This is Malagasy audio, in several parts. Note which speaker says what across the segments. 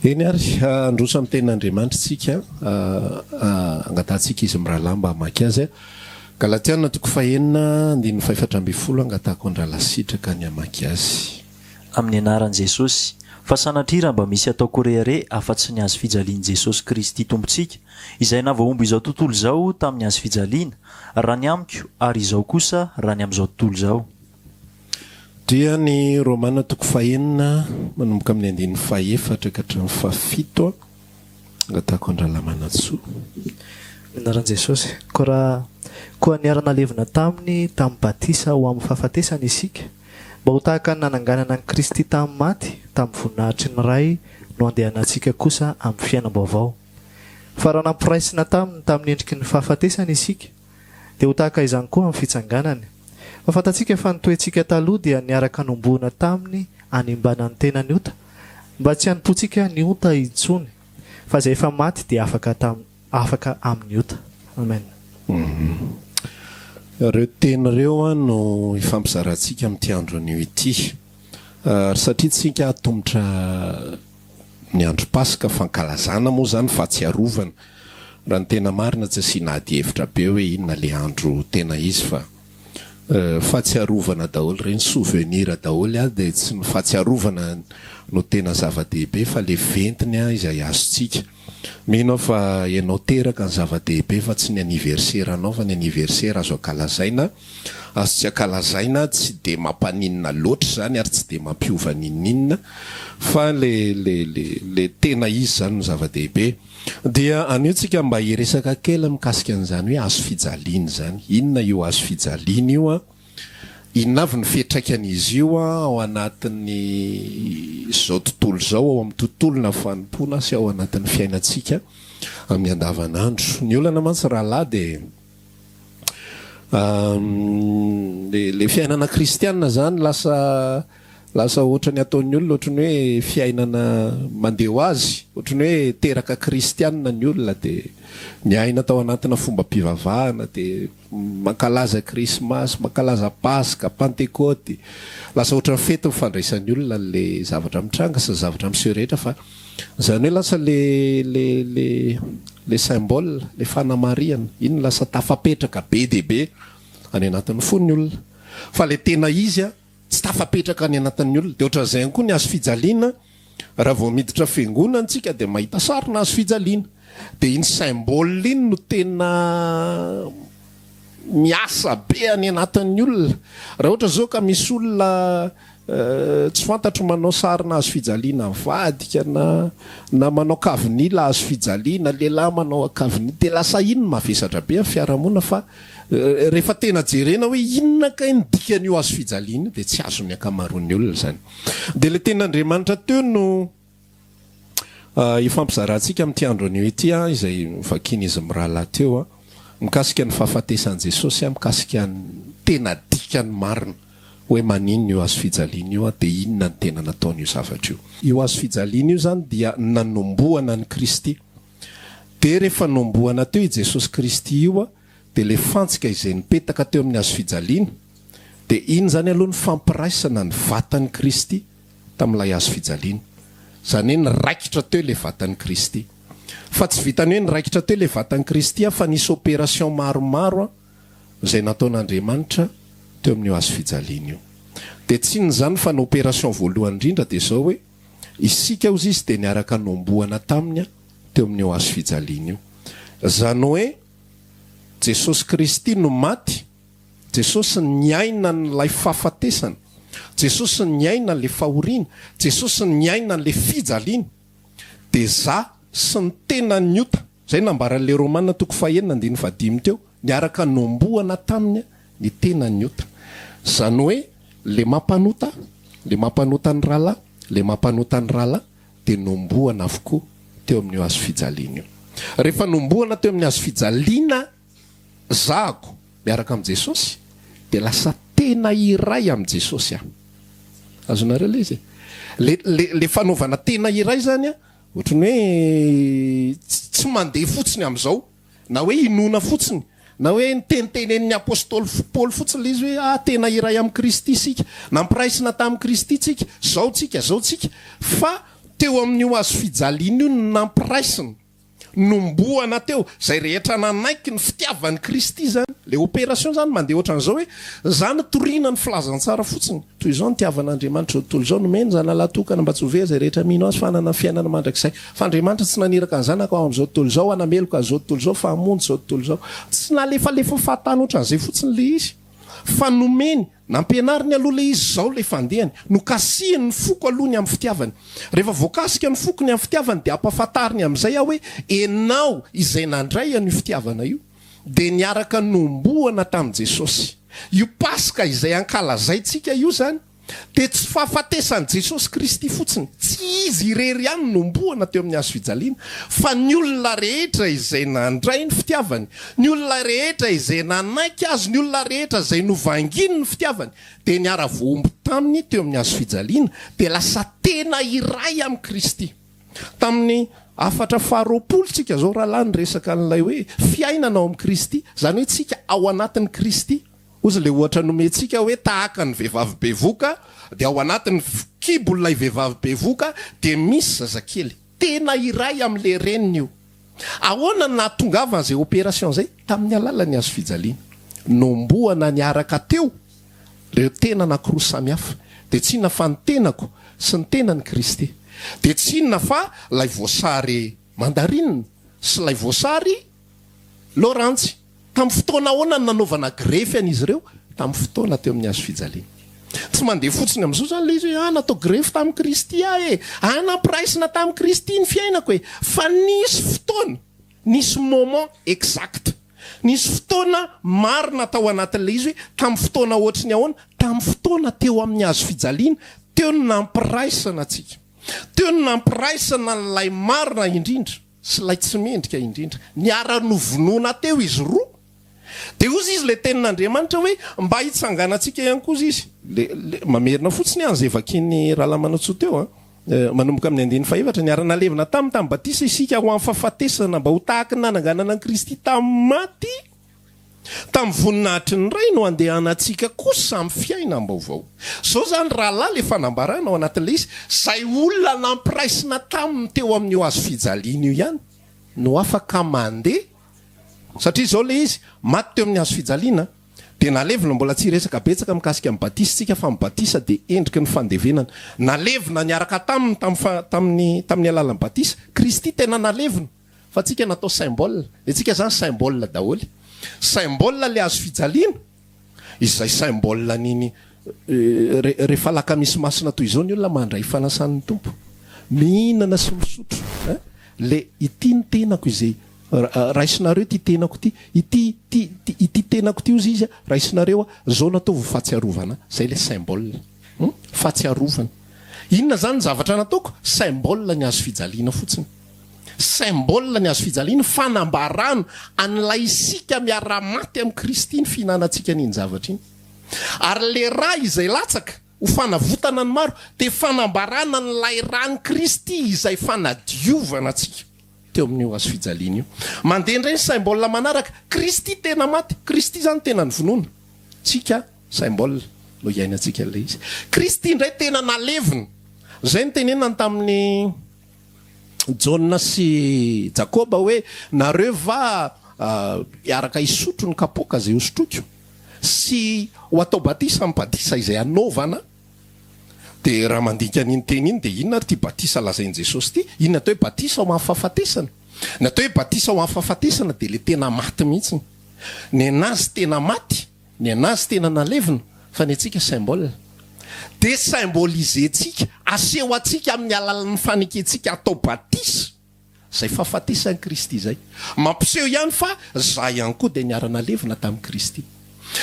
Speaker 1: eny ary androso amin'ny tenin'Andriamanitra tsika angatahntsika izy mirahalamba mba hamaky azy Galatiana 4:5-10 angatahako andrala sitraka ny hamaky azy
Speaker 2: amin'ny anaran'i Jesosy fa sanatria mba misy atao korehare afa-tsy ny azo fijalian'i Jesosy Kristy tompontsika izay navaomby izao tontolo izao tamin'ny azo fijaliana raha ny amiko ary izao kosa raha ny amin'izao tontolo izao.
Speaker 1: dia ny Romana 4 manomboka amin'ny 1:4-7 angatahako andrala manatsoa
Speaker 3: anaran'i Jesosy koa niarana levina tamin'ny batisa ho amin'ny fahafatesana isika mba ho tahaka ny nananganana ny Kristy tamin'ny maty tamin'ny voninahitry ny ray no andehanantsika kosa amin'ny fiainam-baovao fa raha nampiraisina tamin'ny endriky ny fahafatesana isika dia ho tahaka izany koa amin'ny fitsanganany fa fantatsika fa nitoentsika taloha dia niaraka nomboana taminy animbana ny tena ny ota mba tsy hanompontsika ny ota intsony fa izay efa maty dia afaka amin'ny ota. Amen.
Speaker 1: Ireo teny ireo no ifampizarantsika amin'ity andro anio ity satria tsika atomotra ny andro Pasika fankalazana moa zany fahatsiarovana raha ny tena marina tsy sinady hevitra be hoe inona le andro tena izy fa fahatsiarovana daholo reny souvenir daholo dia tsy ny fahatsiarovana no tena zava-dehibe fa le ventiny izay azontsika mino fa ianao teraka ny zava-dehibe fa tsy ny anniversaire anao fa ny anniversaire azo akalazaina azo tsy akalazaina tsy de mampaninina loatra zany ary tsy de mampiova ninninna fa le tena izy zany no zava-dehibe dia aniotsika mba hiresaka kely mikasika an'izany hoe azo fijaliana zany inona io azo fijaliana io inona avy ny fiantraikan'izy io ao anatin'ny zao tontolo zao ao amin'ny tontolona fanompoana sy ao anatin'ny fiainantsika amin'ny andavanandro ny olana mantsy rahalahy dia le fiainana kristianina zany lasa ohatra ny ataon'ny olona ohatra ny hoe fiainana mandeha ho azy ohatra ny hoe teraka kristianina ny olona dia ny aina tao anatina fomba-pivavahana dia mankalaza krismasy mankalaza paska pentecote lasa ohatra ny fety mifandraisan'ny olona le zavatra mitranga sy zavatra miseho rehetra fa zany hoe lasa le symbole le fanamariana iny lasa tafapetraka be dehibe any anatin'ny fon'ny olona fa le tena izy tsy tafapetraka any anatin'ny olona dia ohatran'izay ihany koa ny azo fijaliana raha vao miditra fiangonana antsika dia mahita sarina azo fijaliana dia iny symbole iny no tena miasa be any anatin'ny olona raha ohatra zao ka misy olona tsy fantatro manao sarina azo fijaliana vadika na manao kavinila azo fijaliana lehilahy manao kavinila dia lasa iny mavesatra be amin'ny fiarahamonina fa rehefa tena jerena hoe inona ka ny dikan'io azo fijaliana dia tsy azo ny akamaroan'ny olona zany dia le ten'Andriamanitra teo no ifampizarantsika amin'ity andro anio ity izay vakiana izy mirahalahy teo mikasika ny fahafatesan'i Jesosy mikasika ny tena dikany marina hoe maninona io azo fijaliana io dia inona ny tena nataon'io zavatra io azo fijaliana io zany dia nanomboana ny Kristy dia rehefa nomboana teo i Jesosy Kristy io dia le fantsika izay nipetaka teo amin'ny azo fijaliana dia iny zany aloha ny fampiraisana ny vatan'ny Kristy tamin'ilay azo fijaliana zany hoe niraikitra teo le vatan'ny Kristy fa tsy vitany hoe niraikitra teo le vatan'ny Kristy fa nisy opération maromaro izay nataon'Andriamanitra teo amin'io azo fijaliana io dia tsy ny zany fa ny opération voalohany indrindra dia zao hoe isika ozy izy dia niaraka nomboana taminy teo amin'io azo fijaliana io zany hoe Jesosy Kristy no maty Jesosy niaina n'ilay fahafatesana Jesosy niaina n'le fahoriana Jesosy niaina n'le fijaliana dia za sy ny tena ny ota zay nambaran'le Romana 4:5 teo niaraka nomboana taminy ny tena ny ota zany hoe le mampanota ny rahalahy le mampanota ny rahalahy dia nomboana avokoa teo amin'io azo fijaliana io rehefa nomboana teo amin'ny azo fijaliana zahako miaraka amin'i Jesosy dia lasa tena iray amin'i Jesosy azonareo le izy le fanaovana tena iray zany ohatrany hoe tsy mandeha fotsiny amin'izao na hoe inona fotsiny na hoe nitenitenen'ny apôstôly Paoly fotsiny le izy hoe tena iray amin'ny Kristy isika nampiraisina tamin'ny Kristy tsika zao tsika fa teo amin'io azo fijaliana io no nampiraisina nomboana teo zay rehetra nanaiky ny fitiavany Kristy zany le opération zany mandeha ohatran'izao hoe zany toriana ny filazantsara fotsiny toy izao ny tiavan'Andriamanitra zao tontolo izao nomeny zany alatokana mba tsy ho very zay rehetra mino azy fanana ny fiainana mandrakizay fa Andriamanitra tsy naniraka ny zanaka ao amin'izao tontolo izao anameloka zao tontolo izao fa hamonjy zao tontolo izao tsy nalefalefa fahatany ohatran'izay fotsiny le izy fa nomeny nampianariny aloha le izy zao le fandehany no kasihany ny foko alohany amin'ny fitiavany rehefa voakasika ny fokony amin'ny fitiavany dia ampafantariny amin'izay aho hoe enao izay nandray an'io fitiavana io dia niaraka nomboana tamin'i Jesosy io pasika izay ankalazaitsika io zany dia tsy fahafatesan'i Jesosy Kristy fotsiny tsy izy irery ihany nomboana teo amin'ny hazo fijaliana fa ny olona rehetra izay nandray ny fitiavany ny olona rehetra izay nanaiky azy ny olona rehetra izay novanginy ny fitiavany dia niara-voomby taminy teo amin'ny hazo fijaliana dia lasa tena iray amin'ny Kristy tamin'ny 420 tsika zao rahalahy ny resaka an'ilay hoe fiainana ao amin'ny Kristy zany hoe tsika ao anatin'ny Kristy ozy le ohatra nomentsika hoe tahaka ny vehivavy bevoka dia ao anatin'ny kibolonay vehivavy bevoka dia misy zazakely tena iray amin'le reniny io ahoana na tongavana zay opération zay tamin'ny alalany hazo fijaliana nomboana niaraka teo reo tena anankiroa samihafa dia tsy inona fa ny tenako sy ny tenany Kristy dia tsy inona fa lay voasary mandarinina sy lay voasary Laurence tamin'ny fotoana ahoana ny nanaovana grefy an'izy ireo tamin'ny fotoana teo amin'ny hazo fijaliana tsy mandeha fotsiny amin'izao zany le izy hoe natao grefy tamin'ny Kristy nampiraisina tamin'ny Kristy ny fiainako fa nisy fotoana nisy moment exact nisy fotoana marina tao anatin'le izy hoe tamin'ny fotoana ohatriny ahoana tamin'ny fotoana teo amin'ny hazo fijaliana teo ny nampiraisana atsika teo ny nampiraisana n'lay marina indrindra sy lay tsy mendrika indrindra niara-novonoana teo izy roa dia ozy izy le tenin'Andriamanitra hoe mba hitsanganantsika ihany koa izy mamerina fotsiny any zay vakiny rahalamanatsoa teo manomboka amin'ny 2:7 niara-nalevina tamin'ny batisa isika ho amin'ny fahafatesana mba ho tahaka ny nananganana ny Kristy tamin'ny maty tamin'ny voninahitry ny ray no andehanantsika kosa amin'ny fiainam-baovao zao zany rahalahy le fanambarana ao anatin'le izy zay olona nampiraisina taminy teo amin'ny hazo fijaliana io ihany no afaka mandeha satria zao le izy maty teo amin'ny hazo fijaliana dia nalevina mbola tsy resaka betsaka mikasika amin'ny batisa tsika fa batisa dia endriky ny fandevenana nalevina niaraka tamin'ny alalan'ny batisa Kristy tena nalevina fa tsika natao symbole dia tsika zany symbole daholy symbole le hazo fijaliana izay symbole niny rehefa laka misy masina toy izao ny olona mandray fanasan'ny tompo mihinana sy misotro le ity ny tenako izay raisinareo ty tenako ty ity tenako ty ozy izy raisinareo zao natao fahatsiarovana zay le symbole fahatsiarovana inona zany zavatra nataoko symbole ny hazo fijaliana fotsiny symbole ny hazo fijaliana fanambarana an'ilay isika miara-maty amin'ny Kristy ny fihinanantsika n'iny zavatra iny ary le raha izay latsaka ho fanavotana ny maro dia fanambarana n'ilay rany Kristy izay fanadiovana atsika teo amin'io hazo fijaliana io mandeha indray ny symbole manaraka Kristy tena maty Kristy zany tena nyvonoana tsika symbole no iainantsika le izy Kristy indray tena nalevina zay ny tenenany tamin'ny Jona sy Jakoba hoe nareo va iaraka isotro ny kapoaka zay hosotroko sy ho atao batisa amin'ny batisa izay anaovana dia raha mandika n'iny teny iny dia inona ty batisa lazain'i Jesosy ty inona atao hoe batisa ao amin'ny fahafatesana ny atao hoe batisa ao amin'ny fahafatesana dia le tena maty mihitsiny ny anazy tena maty ny anazy tena nalevina fa ny atsika symbole dia symbolizentsika aseho atsika amin'ny alalan'ny faneketsika atao batisa zay fahafatesan'i Kristy zay mampiseho ihany fa za ihany koa dia niara-nalevina tamin'i Kristy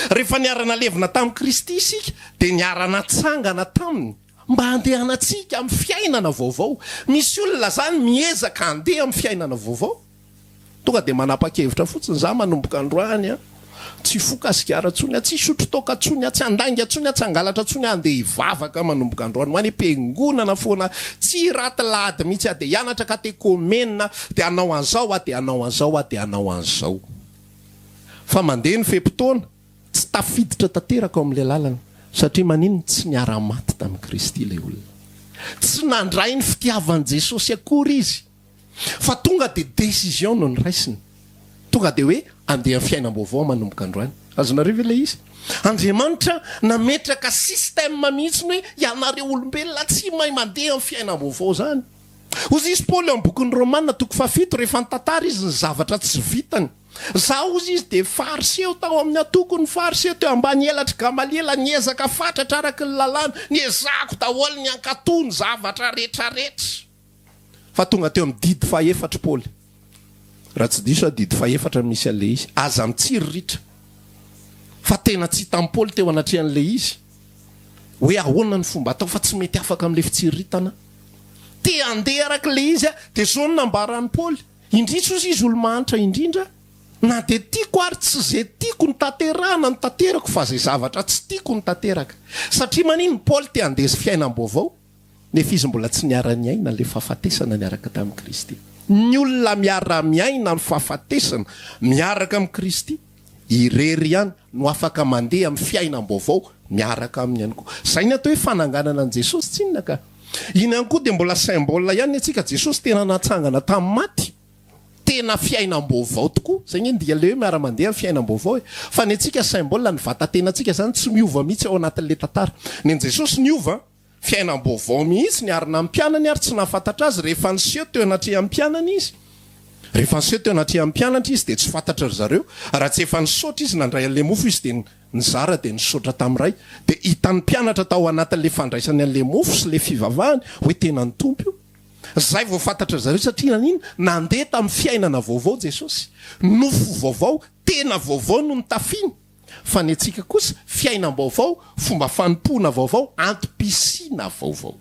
Speaker 1: rehefa niara-nalevina tamin'i Kristy isika dia niara-natsangana taminy mba handehanantsika amin'ny fiainana vaovao misy olona zany miezaka handeha amin'ny fiainana vaovao tonga dia manapa-kevitra fotsiny za manomboka androany tsy fokasikara tsony tsy sotro toka tsony tsy andangy tsony tsy angalatra tsony andeha hivavaka manomboka androany hoany mpengonana foana tsy raty lahady mihitsy dia hianatra katekomenina dia anao an'izao dia anao an'izao dia anao an'izao fa mandeha ny fepotona tsy tafiditra tanteraka ao amin'ilay lalana satria maninona tsy niara-maty tamin'i Kristy ilay olona tsy nandray ny fitiavan'i Jesosy akory izy fa tonga de décision no nyraisiny tonga de hoe andeha ny fiainam-baovao manomboka androany azonareo ve le izy Andriamanitra nametraka système mihitsiny hoe ianareo olombelona tsy mahay mandeha amin'ny fiainam-baovao zany ozy izy Paoly amin'ny bokin'ny Romanina 7 rehefa nitantara izy ny zavatra tsy vitany zaho ozy izy de fariseo tao amin'ny atoko ny fariseo teo ambany elatra Gamaliela niezaka fatratra araky ny lalàna niezako daholo ny ankatony zavatra rehetrarehetra fa tonga teo amin'ny didy faefatra Paoly raha tsy diso didy faefatra misy an'le izy aza mitsiriritra fa tena tsy hitan'i Paoly teo anatrehan'le izy hoe ahoana ny fomba atao fa tsy mety afaka amin'le fitsiriritana te andeha arak'le izy de zao ny nambaran'ny Paoly indritra ozy izy olo-mahantra indrindra na de tiako ary tsy zay tiako ny tanterahana ny tanterako fa zay zavatra tsy tiako ny tanteraka satria manino Paoly te andesy fiainam-baovao nefa izy mbola tsy niara-miaina le fahafatesana niaraka tamin'i Kristy ny olona miara-miaina ny fahafatesana miaraka amin'i Kristy irery ihany no afaka mandeha amin'ny fiainam-baovao miaraka aminy ihany koa zay ny atao hoe fananganana an' Jesosy tsy inona ka iny ihany koa de mbola symbole ihany atsika Jesosy tena natsangana tamin'ny maty tena fiainam-baovao tokoa zay ny dia le hoe miara-mandeha amin'ny fiainam-baovao fa ny atsika symbole ny vatantenantsika zany tsy miova mihitsy ao anatin'le tantara ny Jesosy niova fiainam-baovao mihitsy ny arina ampianany ary tsy nafantatra azy rehefa niseho teo anatreh ampianany izy rehefa niseho teo anatreh ampianatra izy de tsy fantatra zareo raha tsy efa nisaotra izy nandray an'le mofo izy de nizara de nisaotra tamin'ray de hitan'ny mpianatra tao anatin'le fandraisany an'le mofo sy le fivavahany hoe tena ny tompo io zay vao fantatra zareo satria nanino nandeha tamin'ny fiainana vaovao Jesosy nofo vaovao tena vaovao no nitafiny fa ny atsika kosa fiainam-baovao fomba fanompoana vaovao antom-pisina vaovao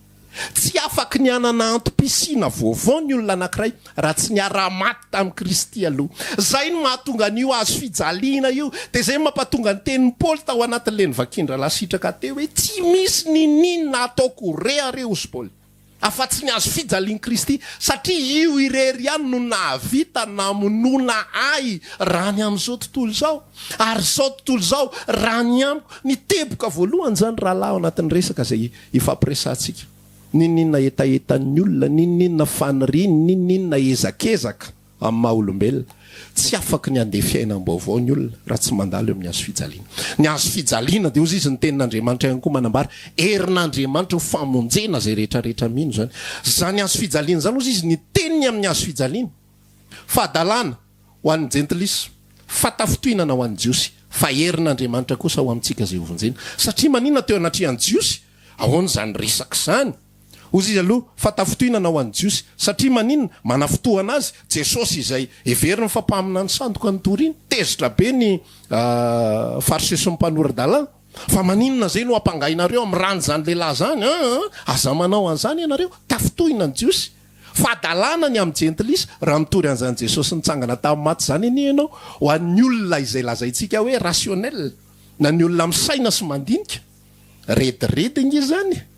Speaker 1: tsy afaka ny anana antom-pisina vaovao ny olona anankiray raha tsy niara-maty tamin'i Kristy aloha zay no mahatonga an'io azo fijaliana io de zay mampatonga ny tenin'ny Paoly tao anatin'le nivakindra lasitraka teo hoe tsy misy ninina ataoko rehareo ozy Paoly afa-tsy ny azo fijalian'i Kristy satria io irery ihany no nahavita namonona ay raha ny amin'izao tontolo zao ary zao tontolo zao raha ny amiko ny teboka voalohany zany raha lahy ao anatin'ny resaka zay ifampiresantsika ninina etaetan'ny olona ninina faniriny ninina ezakezaka amin'ny maha olombelona tsy afaka ny andeha fiainam-baovao ny olona raha tsy mandalo eo amin'ny azo fijaliana ny azo fijaliana de ozy izy ny tenin'Andriamanitra ihany koa manambara herin'Andriamanitra ho famonjena zay rehetrarehetra mino zany zany azo fijaliana zany ozy izy ny teniny amin'ny azo fijaliana fahadalàna ho an'ny jentilisa fatafitohinana ho an'ny jiosy fa herin'Andriamanitra kosa ho amintsika zay hovonjena satria manina teo anatrehan'ny jiosy ahoana zany resaka zany ozy izy aloha fatafitohinana ho an'ny jiosy satria maninona manafotohana azy Jesosy izay everiny fampamina ny sandoka ny toriny tezitra be ny fariseo sy ny mpanorandalàna fa maninona zay no ampangainareo amin'ny rano zany lehilahy zany aza manao an'izany ianareo tafitohina ny jiosy fahadalàna ny amin'ny jentilisa raha mitory an'izany Jesosy nitsangana tamin'ny maty zany anie ianao ho an'ny olona izay lazaintsika hoe rationnel na ny olona misaina sy mandinika redirediny izy zany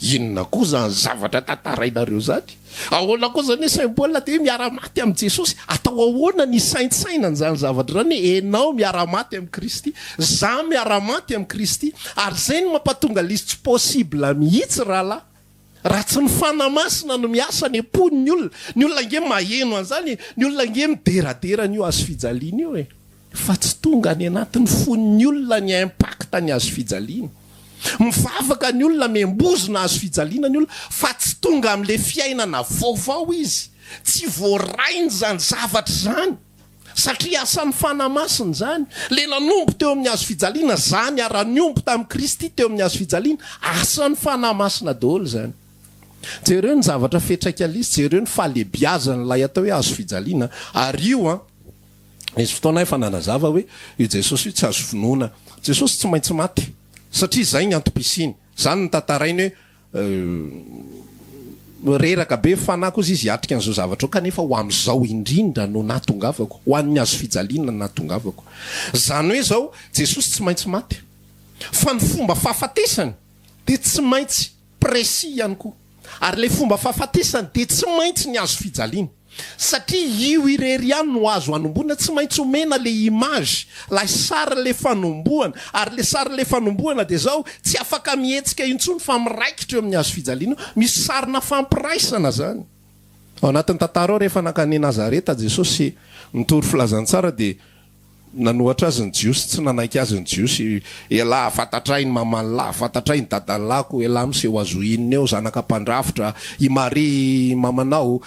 Speaker 1: inona koa zany zavatra tantarainareo zany ahoana koa zany hoe symbole de miara-maty amin'ny Jesosy atao ahoana ny saintsaina zany zavatra zany enao miara-maty amin'ny Kristy za miara-maty amin'ny Kristy ary zay no mampatonga l'izy tsy possible mihitsy raha tsy ny fanamasina no miasa ny epony ny olona nge maheno an'izany ny olona nge mideradera n'io azo fijaliana io fa tsy tonga any anatin'ny fon'ny olona ny impacta ny azo fijaliana mivavaka ny olona membozona azo fijaliana ny olona fa tsy tonga amin'le fiainana vaovao izy tsy voarainy zany zavatra zany satria asan'ny fanamasina zany le nanombo teo amin'ny azo fijaliana zany ara-niombo tamin'i Kristy teo amin'ny azo fijaliana asan'ny fanamasina daholo zany jereo ny zavatra fetraika alizy jereo ny fahalebiazana lay atao hoe azo fijaliana ary io misy fotoana efa nanazava hoe io Jesosy io tsy azo finoana Jesosy tsy maintsy maty satria zay ny antom-pisiny zany ny tantarainy hoe reraka be fanako izy hiatrika an'izao zavatra ao kanefa ho amin'izao indrindra no natongavako ho an'ny azo fijaliana no natongavako zany hoe zao Jesosy tsy maintsy maty fa ny fomba fahafatesany de tsy maintsy précis ihany koa ary le fomba fahafatesany de tsy maintsy ny azo fijaliana satria io irery ihany no azo anomboana, tsy maintsy omena le image la sara le fanomboana, ary le sara le fanomboana de zao tsy afaka mihetsika intsony fa miraikitra eo amin'ny azo fijaliana, misy sarina fampiraisana zany. Ao anatin'ny tantara ao rehefa nakany Nazareta Jesosy nitory filazantsara de nanohatra azy ny jiosy, tsy nanaiky azy ny jiosy, elahy fantatray ny mamalahy, fantatray ny dadalako, elahy miseho azo inona eo, zanaka mpandrafitra, i Maria mamanao,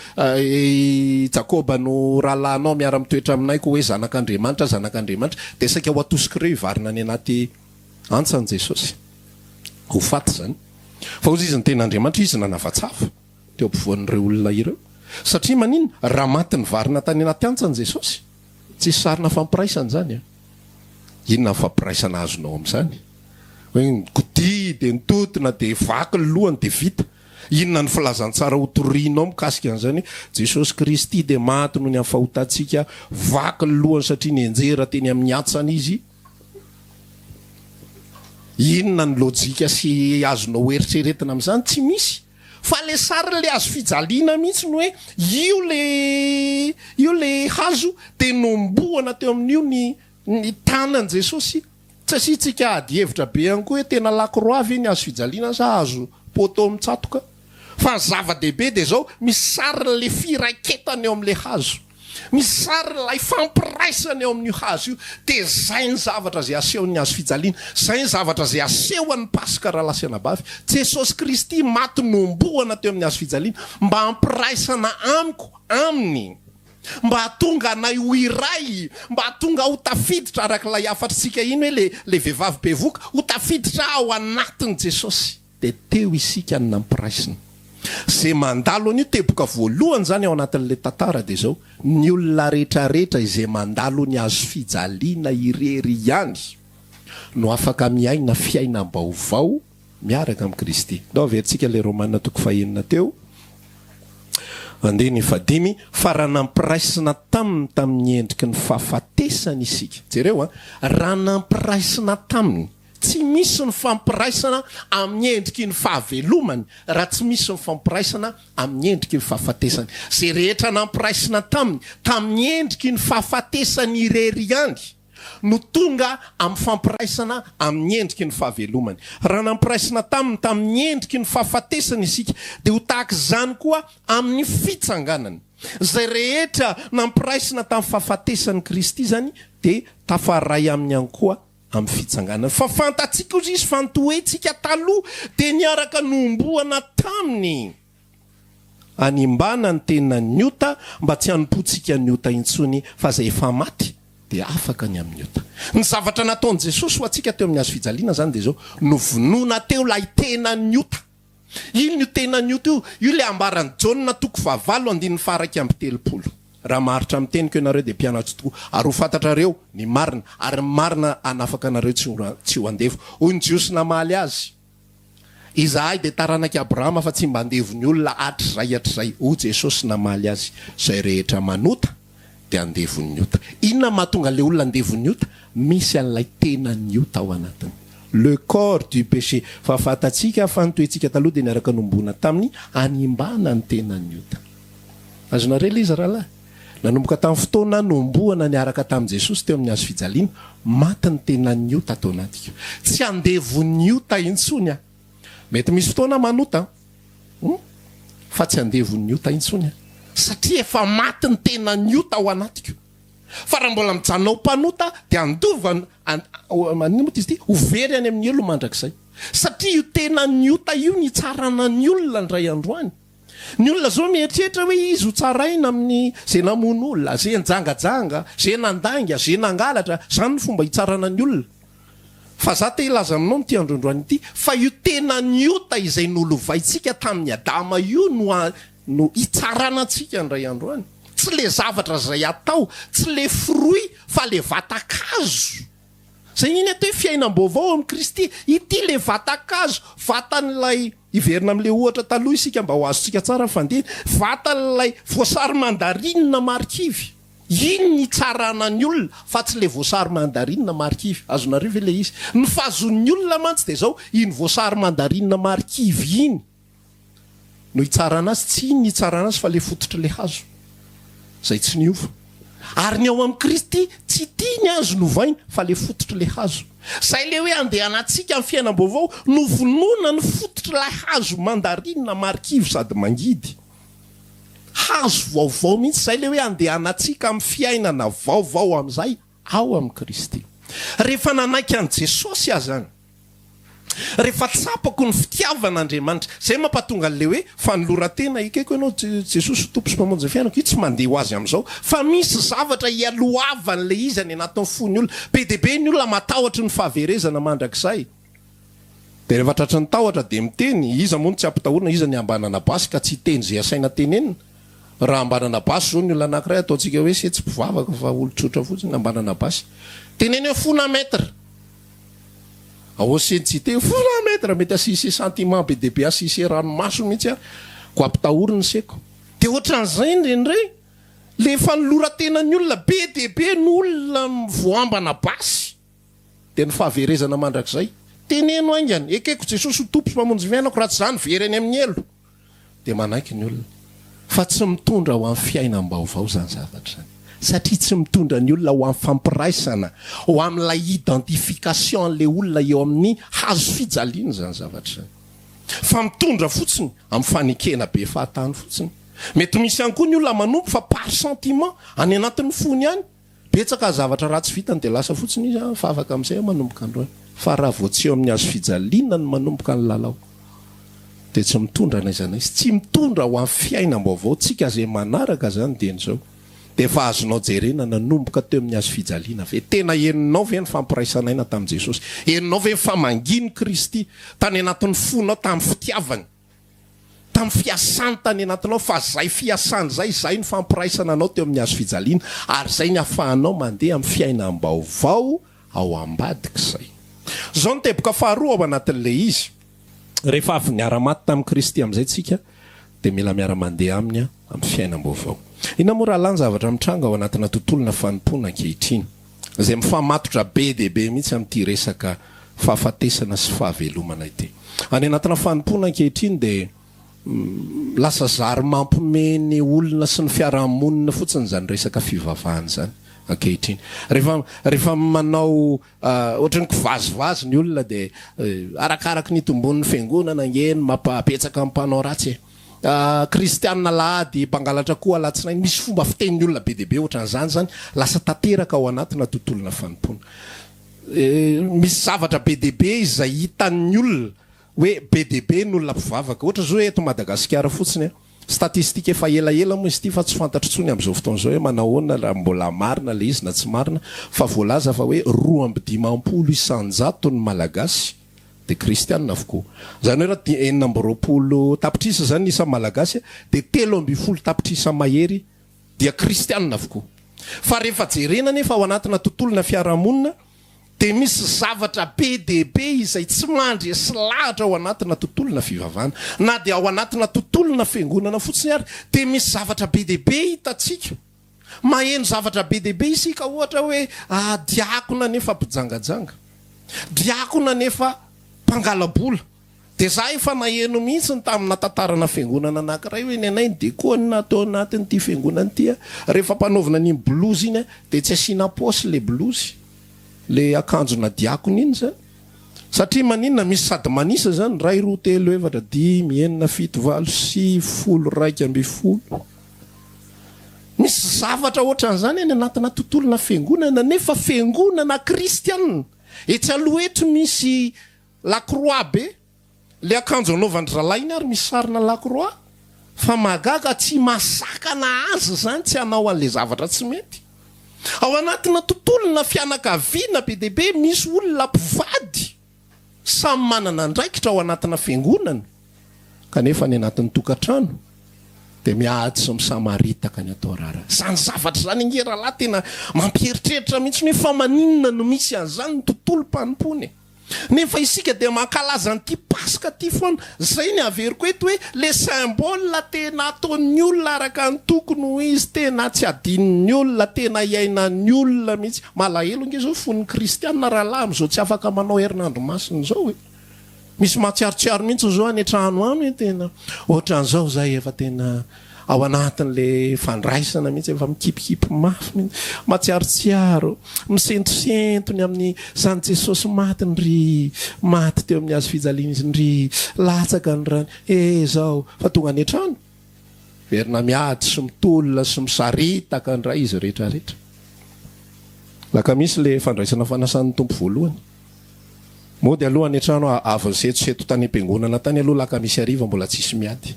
Speaker 1: Jakoba no rahalahinao miara mitoetra aminayko hoe zanak'Andriamanitra, de saika ho atosika ireo ivarina any anaty antsany Jesosy. Ho faty zany. Fa ozy izy ny ten'Andriamanitra, izy nanavatsava teo ampovoan'ireo olona ireo. Satria maninona? Raha maty ny varina tany anaty antsany Jesosy, tsy sarina fampiraisana zany. Inona ny fampiraisana azonao amin'izany? Hoe gody de nitotina de vaky ny lohany de vita. Inona ny filazantsara hotorianao mikasika an'izany? Jesosy Kristy de maty noho ny amin'ny fahotantsika, vaky ny lohany satria nienjera teny amin'ny atsany izy. Inona ny lojika sy azonao eritreretina amin'izany? Tsy misy. Fa le sara le azo fijaliana mihitsy no hoe io le hazo de nomboana teo amin'io ny tanan Jesosy. Tsy asitsika ady hevitra be ihany koa hoe tena lakoroavy ny azo fijaliana sa azo poto mitsatoka. Fa ny zava-dehibe de zao misy sara le firaiketana eo amin'le hazo, misy sary lay fampiraisana eo amin'io hazo io, de zay ny zavatra zay asehon'ny azo fijaliana, zay ny zavatra zay asehon'ny Pasika raha lasa anabavy. Jesosy Kristy maty nomboana teo amin'ny azo fijaliana mba hampiraisana amiko, aminy, mba hatonga anay ho iray, mba hatonga ho tafiditra arak'ilay afatritsika iny hoe le vehivavy bevoka ho tafiditra ao anatin'ny Jesosy. De teo isika ny nampiraisina. Zay mandalo an'io teboka voalohany zany ao anatin'le tantara de zao, ny olona rehetrarehetra izay mandalo ny azo fijaliana irery ihany no afaka miaina fiainam-baovao miaraka amin'ny Kristy. Ndao averintsika le Romanina 9 teo. Andeha ny 5, fa raha nampiraisina tamin'ny endriky ny fahafatesana isika. Jereo raha nampiraisina taminy. Tsy misy ny fampiraisana amin'ny endriky ny fahavelomany raha tsy misy ny fampiraisana amin'ny endriky ny fahafatesany. Zay rehetra nampiraisina tamin'ny endriky ny fahafatesany irery ihany no tonga amin'ny fampiraisana amin'ny endriky ny fahavelomany. Raha nampiraisina tamin'ny endriky ny fahafatesany isika dia ho tahaka izany koa amin'ny fitsanganany. Zay rehetra nampiraisina tamin'ny fahafatesany Kristy zany dia tafaray amin'ny ihany koa amin'ny fitsanganana. Fa fantatsika ozy izy fantohetsika taloha dia niaraka nomboana taminy animbana ny tenany ota mba tsy hanompotsika ny ota intsony fa zay efa maty dia afaka ny amin'ny ota. Ny zavatra nataon'i Jesosy ho antsika teo amin'ny azo fijaliana zany dia zao novonoana teo lay tenany ota. Ino io tenany ota io le ambarany Jaona 9:7-10. Raha maritra amin'ny teniko ianareo dia mpianatra tokoa ary ho fantatrareo ny marina ary marina anafaka anareo tsy ho andevo. Hoy ny Jiosy namaly azy, izahay dia taranak'i Abrahama fa tsy mba andevon'ny olona hatr'izay. Hoy Jesosy namaly azy, zay rehetra manota dia andevon'ny ota. Inona mahatonga le olona andevon'ny ota? Misy an'ilay tenan'ny ota ao anatiny. Le corps du péché. Fa fantatsika fa nitoetsika taloha dia niaraka nombona taminy animbana ny tenan'ny ota. Azonareo izy rahalahy? Nanomboka tamin'ny fotoana nomboana niaraka tamin'i Jesosy teo amin'ny azo fijaliana, maty ny tenan'ny ota tao anatika. Tsy andevon'ny ota intsony. Mety misy fotoana manota fa tsy andevon'ny ota intsony, satria efa maty ny tenan'ny ota ao anatika. Fa raha mbola mijanona ho mpanota dia andova ho very any amin'ny elo mandrakizay, satria io tenan'ny ota io ny tsarana ny olona ndray androany. Ny olona zao mieritreritra hoe izy ho tsaraina amin'ny zay namono olona, zay njangajanga, zay nandanga, zay nangalatra, zany ny fomba hitsarana ny olona. Fa za te hilaza aminao n'ity androandroany ity fa io tenany ota izay nolovaitsika tamin'ny Adama io no hitsarana antsika ndray androany. Tsy le zavatra zay atao, tsy le fruit fa le vatakazo. Zay iny atao hoe fiainam-baovao amin'ny Kristy. Ity le vatakazo, vatan'ilay iverina amin'le ohatra taloha isika mba ho azontsika tsara fandeha, vatan'ilay voasary mandarinina marikivy. Iny ny tsarana ny olona fa tsy le voasary mandarinina marikivy. Azonareo ve le izy? Ny fahazon'ny olona mantsy dia zao iny voasary mandarinina marikivy iny no hitsarana azy, tsy iny ny hitsarana azy fa le fototry le hazo. zay tsy niova ary ny ao amin'ny Kristy tsy tia ny hazo novainy fa le fototra le hazo zay le hoe andehanantsika amin'ny fiainam-baovao novonoina ny fototra ilay hazo mandarinina marikivy sady mangidy hazo vaovao mihitsy zay le hoe andehanantsika amin'ny fiainana vaovao amin'izay ao amin'ny Kristy rehefa nanaiky an' Jesosy azy zany rehefa tsapako ny fitiavan'Andriamanitra zay mampatonga an'le hoe fanolorantena ikeko ianao Jesosy tompo sy mpamonjy ny fiainako io tsy mandeha ho azy amin'izao fa misy zavatra ialoavan'le izy any anatin'ny fony olona be dia be ny olona matahotra ny fahaverezana mandrakizay dia rehefa tratra ny tahotra dia miteny iza moa tsy ampitahorana iza ny ambanana basy ka tsy teny zay asaina tenenina raha ambanana basy zao ny olona anankiray ataontsika hoe se tsy mpivavaka fa olo-tsotra fotsiny ambanana basy teneny hoe fona metra aosetsite fona metra mety asise sentiment be dia be asise ranomaso mihitsy ary ko ampitahoriny seko dia ohatran'izay indrindray le fanolorantenany olona be dia be ny olona voambana basy dia ny fahaverezana mandrakizay teneno aingany ekeko Jesosy ho tompo sy mpamonjy fiainako raha tsy zany vereny amin'ny elo dia manaiky ny olona fa tsy mitondra ho amin'ny fiainam-baovao zany zavatra zany satria tsy mitondra ny olona ho amin'ny fampiraisana ho amin'ilay identification an'le olona eo amin'ny hazo fijaliana zany zavatra zany fa mitondra fotsiny amin'ny fanekena be fahatany fotsiny mety misy ihany koa ny olona manompo fa par sentiment any anatin'ny fony any betsaka zavatra raha tsy vitany dia lasa fotsiny izy fa afaka amin'izay manomboka androany fa raha vao tsy eo amin'ny hazo fijaliana ny manomboka ny lalao dia tsy mitondra naizana izy tsy mitondra ho amin'ny fiainam-baovao tsika zay manaraka zany dia n'izao dia efa azonao jerena nanomboka teo amin'ny hazo fijaliana ve tena eninao ve ny fampiraisanaina tamin'i Jesosy eninao ve ny famanginy Kristy tany anatin'ny fonao tamin'ny fitiavany tamin'ny fiasany tany anatinao fa zay fiasany zay ny fampiraisana anao teo amin'ny hazo fijaliana ary zay ny ahafahanao mandeha amin'ny fiainam-baovao ao ambadik'izay zao ny teboka faharoa ao anatin'le izy rehefa avy niara-maty tamin'i Kristy amin'izay tsika dia mila miara-mandeha aminy amin'ny fiainam-baovao ina moa raha lany zavatra mitranga ao anatina tontolona fanompoana ankehitriny zay mifamatotra be dia be mihitsy amin'ity resaka fahafatesana sy fahavelomana ity any anatina fanompoana ankehitriny dia lasa zary mampomeny olona sy ny fiarahamonina fotsiny zany resaka fivavahana zany ankehitriny rehefa manao ohatrany kivazivazy ny olona dia arakaraka ny tombon'ny fiangonana ngeny mampapetsaka ampanao ratsy kristianina lahady mpangalatra koa alatsinainy misy fomba fitenin'ny olona be dia be ohatran'izany zany lasa tanteraka ao anatina tontolona fanompoana misy zavatra be dia be izay hitan'ny olona hoe be dia be ny olona mpivavaka ohatra zao hoe eto Madagasikara fotsiny statistika efa elaela moa izy ity fa tsy fantatro tsony amin'izao fotoan'izao hoe manahoana raha mbola marina le izy na tsy marina fa voalaza fa hoe 2 isanjato ny malagasy dia kristianina avokoa zany hoe raha 9 tapitrisa zany isa malagasy dia 3 tapitrisa mahery dia kristianina avokoa fa rehefa jerena nefa ao anatina tontolona fiarahamonina dia misy zavatra be dia be izay tsy mandry sy lahatra ao anatina tontolona fivavahana na dia ao anatina tontolona fiangonana fotsiny ary dia misy zavatra be dia be hitatsika maheno zavatra be dia be isika ohatra hoe diakona nefa mpijangajanga diakona nefa mpangalabola dia za efa naheno mihitsy ny tamina tantarana fiangonana anankiray hoe ny anay ny dekony natao anatin'ity fiangonana ity rehefa mpanaovina ny blouse iny dia tsy asiana posy le blouse le akanjona diakona iny zany satria maninona misy sady manisa zany 2 3 4 5 6 7 8 9 10 misy zavatra ohatran'izany any anatina tontolona fiangonana nefa fiangonana kristianina etsy aloha eto misy lakroa be le akanjo anaovandry ralahy iny ary misy sarina lakroa fa magaga tsy masakana azy zany tsy hanao an'le zavatra tsy mety ao anatina tontolona fianakaviana be dia be misy olona mpivady samy manana ndraikitra ao anatina fiangonana kanefa ny anatin'ny tokantrano dia miady sy misamaritaka ny atao rara zany zavatra zany ingeralahy tena mampieritreritra mihitsy hoe fa maninona no misy an'izany ny tontolo mpanompony nefa isika dia mankalaza nyity pasika ty foana zay ny averiko eto hoe le symbole tena ataon'ny olona araka ny tokony ho izy tena tsy adin'ny olona tena iainan'ny olona mihitsy malahelo nge zao fon'ny kristianina rahalahy am'izao tsy afaka manao herinandro masiny zao hoe misy matsiarotsiaro mihitsy zao any an-trano any hoe tena ohatran'izao zay efa tena ao anatin'le fandraisana mihitsy efa mikipikipy mafy mihitsy matsiarotsiaro misentrosentony amin'ny zany Jesosy matiny ry maty teo amin'ny azo fijaliana izy ry latsaka ny rany zao fa tonga any an-trano verina miady sy mitolona sy misaritaka ny raha izy rehetrarehetra laka misy le fandraisana fanasan'ny tompo voalohany mody aloha any an-trano avy setoseto tany am-piangonana tany aloha laka misy ariva mbola tsisy miady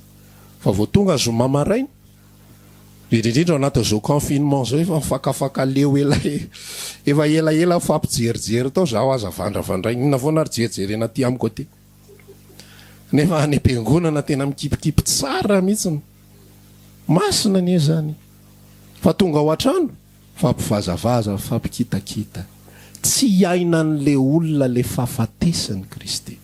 Speaker 1: fa vao tonga zoma maraina indrindrindra anaty zao confinement zao efa mifakafaka leo efa elaela fampijerijery tao zaho aza vandravandray inona foana ary jerijerena ty amiko aty nefa any am-piangonana tena mikipikipy tsara mihitsy masina anie zany fa tonga ao an-trano fampivazavaza fampikitakita tsy iainan'le olona le fahafatesany Kristy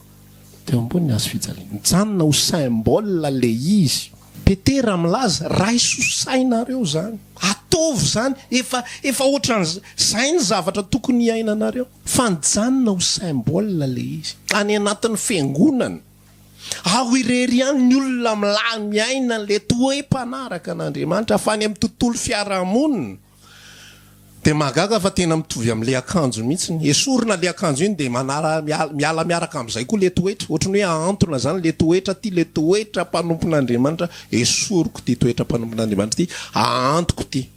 Speaker 1: teo ambony azo fijaliana mijanona ho symbole le izy petera milaza raisosainareo zany ataovy zany efa ohatran'izay ny zavatra tokony iainanareo fa nijanona ho symbole le izy any anatin'ny fiangonana ao irery any ny olona miaina le toe-panaraka an'Andriamanitra fa any amin'ny tontolo fiarahamonina de magaga fa tena mitovy amin'le akanjo mihitsy esorina le akanjo iny de miala miaraka amin'izay koa le toetra ohatrany hoe ahantona zany le toetra ty le toetra mpanompon'Andriamanitra esoriko ty toetra mpanompon'Andriamanitra ty ahantoko ty